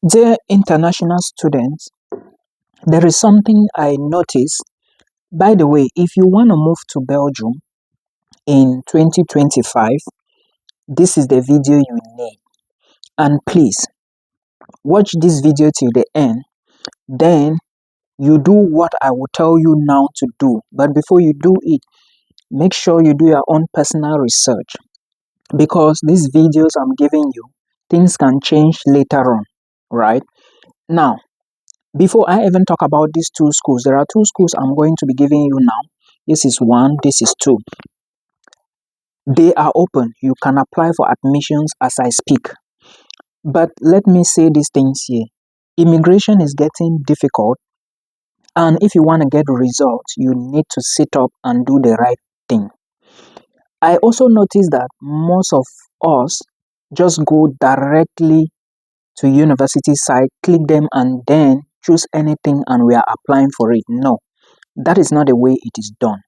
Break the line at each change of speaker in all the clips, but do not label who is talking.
Dear international students, there is something I noticed. By the way, if you want to move to Belgium in 2025, this is the video you need. And please, watch this video till the end. Then you do what I will tell you now to do. But before you do it, make sure you do your own personal research. Because these videos I'm giving you, things can change later on, right? Now, before I even talk about these two schools, there are two schools I'm going to be giving you now. This is one, this is two. They are open. You can apply for admissions as I speak. But let me say these things here. Immigration is getting difficult. And if you want to get results, you need to sit up and do the right thing. I also noticed that most of us just go directly to university site, click them, and then choose anything and we are applying for it. No, that is not the way it is done.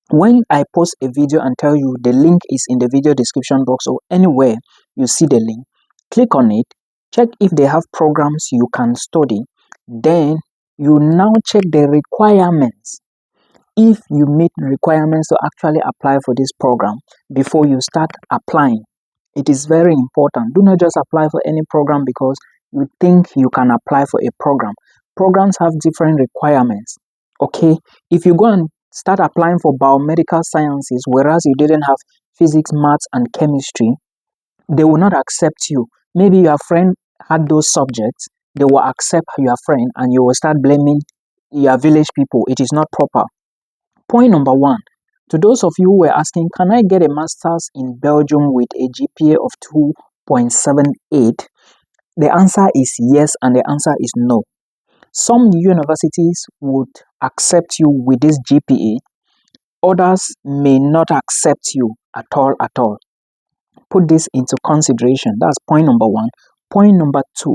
When I post a video and tell you the link is in the video description box or anywhere you see the link, click on it, check if they have programs you can study, then you now check the requirements. If you meet requirements to actually apply for this program before you start applying, it is very important. Do not just apply for any program because you think you can apply for a program. Programs have different requirements. Okay, if you go and start applying for biomedical sciences, whereas you didn't have physics, maths, and chemistry, they will not accept you. Maybe your friend had those subjects, they will accept your friend and you will start blaming your village people. It is not proper. Point number one, to those of you who were asking, can I get a master's in Belgium with a GPA of 2.78? The answer is yes and the answer is no. Some universities would accept you with this GPA. Others may not accept you at all. Put this into consideration. That's point number one. Point number two,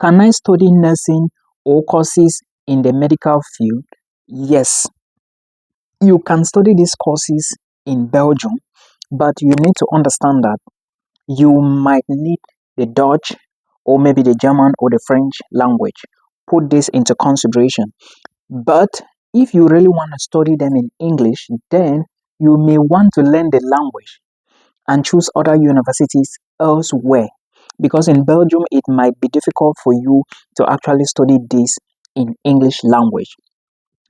can I study nursing or courses in the medical field? Yes. You can study these courses in Belgium, but you need to understand that you might need the Dutch or maybe the German or the French language. Put this into consideration. But if you really want to study them in English, then you may want to learn the language and choose other universities elsewhere. Because in Belgium, it might be difficult for you to actually study this in English language.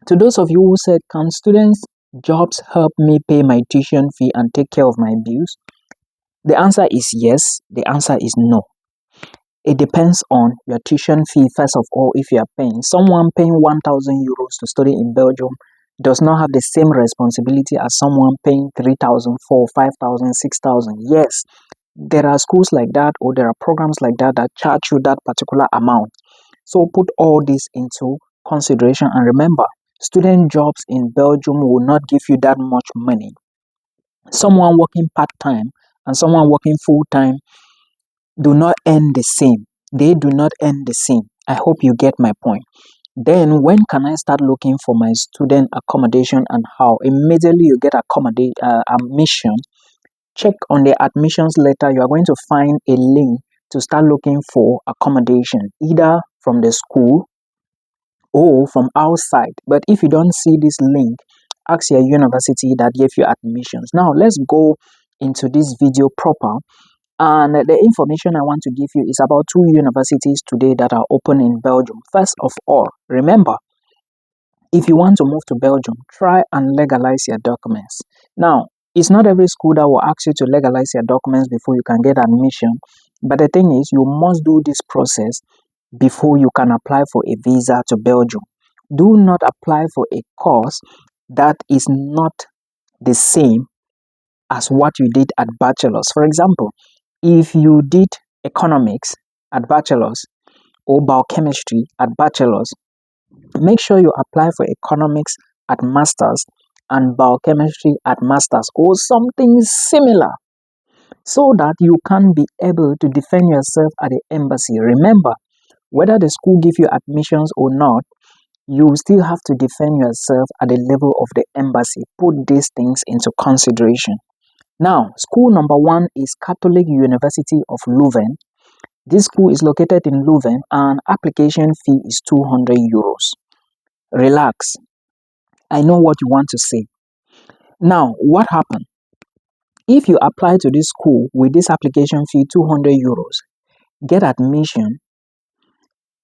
To those of you who said, can students' jobs help me pay my tuition fee and take care of my bills? The answer is yes. The answer is no. It depends on your tuition fee, first of all, if you are paying. Someone paying 1,000 euros to study in Belgium does not have the same responsibility as someone paying 3,000, 4,000, 5,000, 6,000. Yes, there are schools like that or there are programs like that that charge you that particular amount. So put all this into consideration and remember, student jobs in Belgium will not give you that much money. Someone working part-time and someone working full-time do not earn the same. They do not earn the same. I hope you get my point. Then when can I start looking for my student accommodation and how? Immediately you get admission, check on the admissions letter. You are going to find a link to start looking for accommodation, either from the school or from outside. But if you don't see this link, ask your university that gave you admissions. Now let's go into this video proper. And the information I want to give you is about two universities today that are open in Belgium. First of all, remember, if you want to move to Belgium, try and legalize your documents. Now, it's not every school that will ask you to legalize your documents before you can get admission. But the thing is, you must do this process before you can apply for a visa to Belgium. Do not apply for a course that is not the same as what you did at bachelor's. For example, if you did economics at bachelor's or biochemistry at bachelor's, make sure you apply for economics at master's and biochemistry at master's or something similar so that you can be able to defend yourself at the embassy. Remember, whether the school gives you admissions or not, you still have to defend yourself at the level of the embassy. Put these things into consideration. Now, school number one is Catholic University of Leuven. This school is located in Leuven and application fee is 200 euros. Relax. I know what you want to say. Now, what happened? If you apply to this school with this application fee 200 euros, get admission,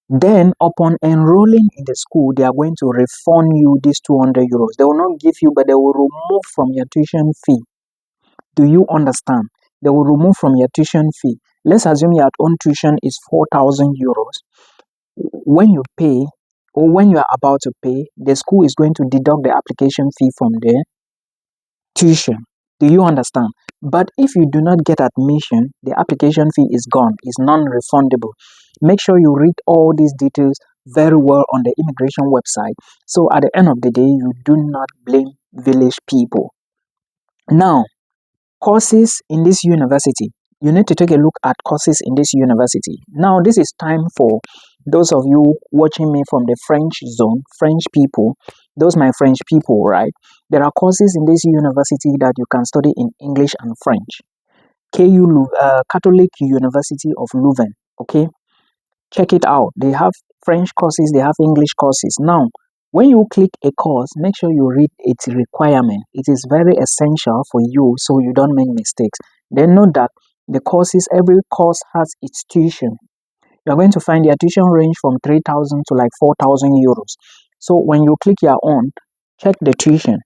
then upon enrolling in the school, they are going to refund you this 200 euros. They will not give you, but they will remove from your tuition fee. Do you understand? They will remove from your tuition fee. Let's assume your own tuition is 4,000 euros. When you pay, or when you are about to pay, the school is going to deduct the application fee from the tuition. Do you understand? But if you do not get admission, the application fee is gone, is non-refundable. Make sure you read all these details very well on the immigration website. So at the end of the day, you do not blame village people. Now, courses in this university. You need to take a look at courses in this university. Now, this is time for those of you watching me from the French zone, French people, those my French people, right? There are courses in this university that you can study in English and French. Catholic University of Leuven, okay? Check it out. They have French courses, they have English courses. Now, when you click a course, make sure you read its requirement. It is very essential for you so you don't make mistakes. Then note that the courses, every course has its tuition. You're going to find their tuition range from 3,000 to like 4,000 euros. So when you click your own, check the tuition,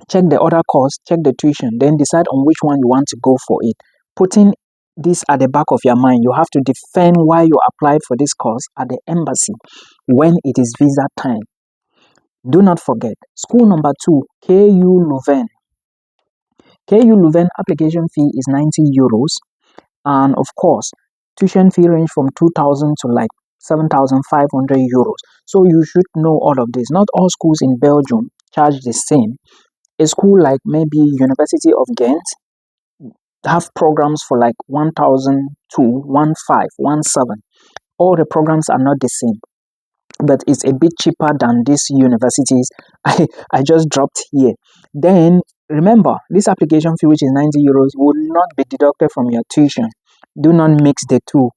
check the other course, check the tuition, then decide on which one you want to go for it. Putting this at the back of your mind, you have to defend why you applied for this course at the embassy when it is visa time. Do not forget, school number 2, KU Leuven. KU Leuven application fee is 90 euros. And of course, tuition fee range from 2,000 to like 7,500 euros. So you should know all of this. Not all schools in Belgium charge the same. A school like maybe University of Ghent have programs for like 1,002, 15, 17. All the programs are not the same, but it's a bit cheaper than these universities I just dropped here. Then remember, this application fee, which is 90 euros, will not be deducted from your tuition. Do not mix the two.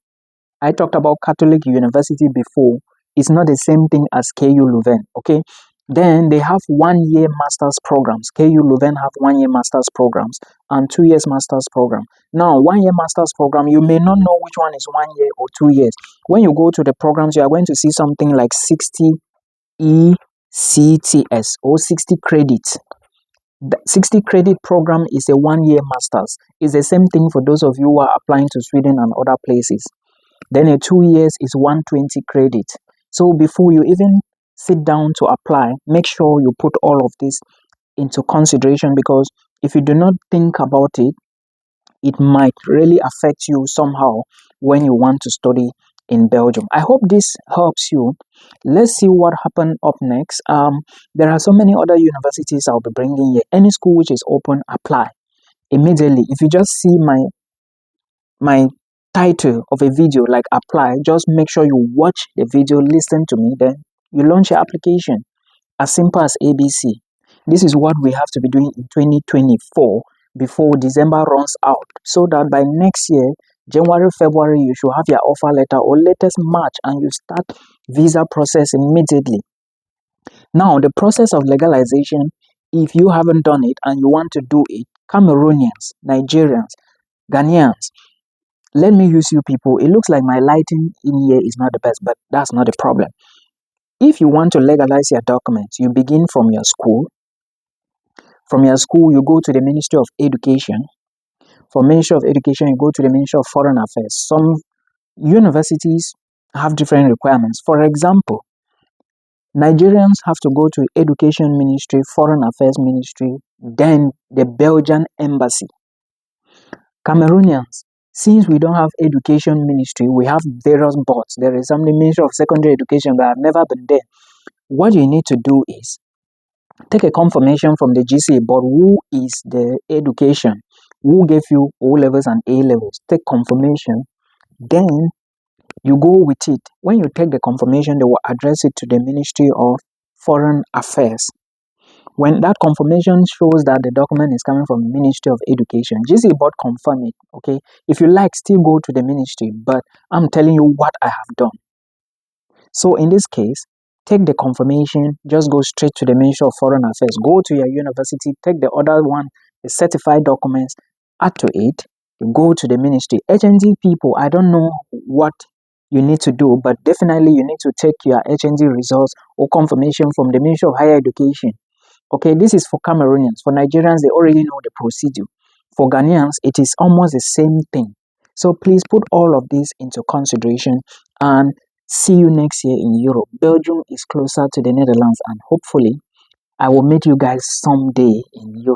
I talked about Catholic University before. It's not the same thing as KU Leuven, okay? Then they have 1-year master's programs. KU Leuven have 1-year master's programs and 2 years master's program. Now, 1-year master's program, you may not know which one is 1 year or 2 years. When you go to the programs, you are going to see something like 60 ECTS or 60 credits. The 60 credit program is a 1-year master's. It's the same thing for those of you who are applying to Sweden and other places. Then a 2 years is 120 credit. So before you even sit down to apply, make sure you put all of this into consideration, because if you do not think about it, it might really affect you somehow when you want to study in Belgium. I hope this helps you. Let's see what happened up next. There are so many other universities I'll be bringing here. Any school which is open, apply immediately. If you just see my title of a video like apply, just make sure you watch the video, listen to me, then you launch your application. As simple as ABC. This is what we have to be doing in 2024 before December runs out, so that by next year, January, February, you should have your offer letter, or latest March, and you start visa process immediately. Now, the process of legalization, if you haven't done it and you want to do it, Cameroonians, Nigerians, Ghanaians, let me use you people. It looks like my lighting in here is not the best, but that's not the problem. If you want to legalize your documents, you begin from your school. From your school, you go to the Ministry of Education. From Ministry of Education, you go to the Ministry of Foreign Affairs. Some universities have different requirements. For example, Nigerians have to go to Education Ministry, Foreign Affairs Ministry, then the Belgian Embassy. Cameroonians, since we don't have Education Ministry, we have various boards. There is some Ministry of Secondary Education, but I've never been there. What you need to do is take a confirmation from the GCA board, who is the education, who gave you O levels and A levels. Take confirmation, then you go with it. When you take the confirmation, they will address it to the Ministry of Foreign Affairs. When that confirmation shows that the document is coming from the Ministry of Education, GC board confirm it, okay? If you like, still go to the ministry, but I'm telling you what I have done. So in this case, take the confirmation, just go straight to the Ministry of Foreign Affairs, go to your university, take the other one, the certified documents, add to it, go to the ministry. HND people, I don't know what you need to do, but definitely you need to take your HND results or confirmation from the Ministry of Higher Education. Okay, this is for Cameroonians. For Nigerians, they already know the procedure. For Ghanaians, it is almost the same thing. So please put all of this into consideration and see you next year in Europe. Belgium is closer to the Netherlands, and hopefully I will meet you guys someday in Europe.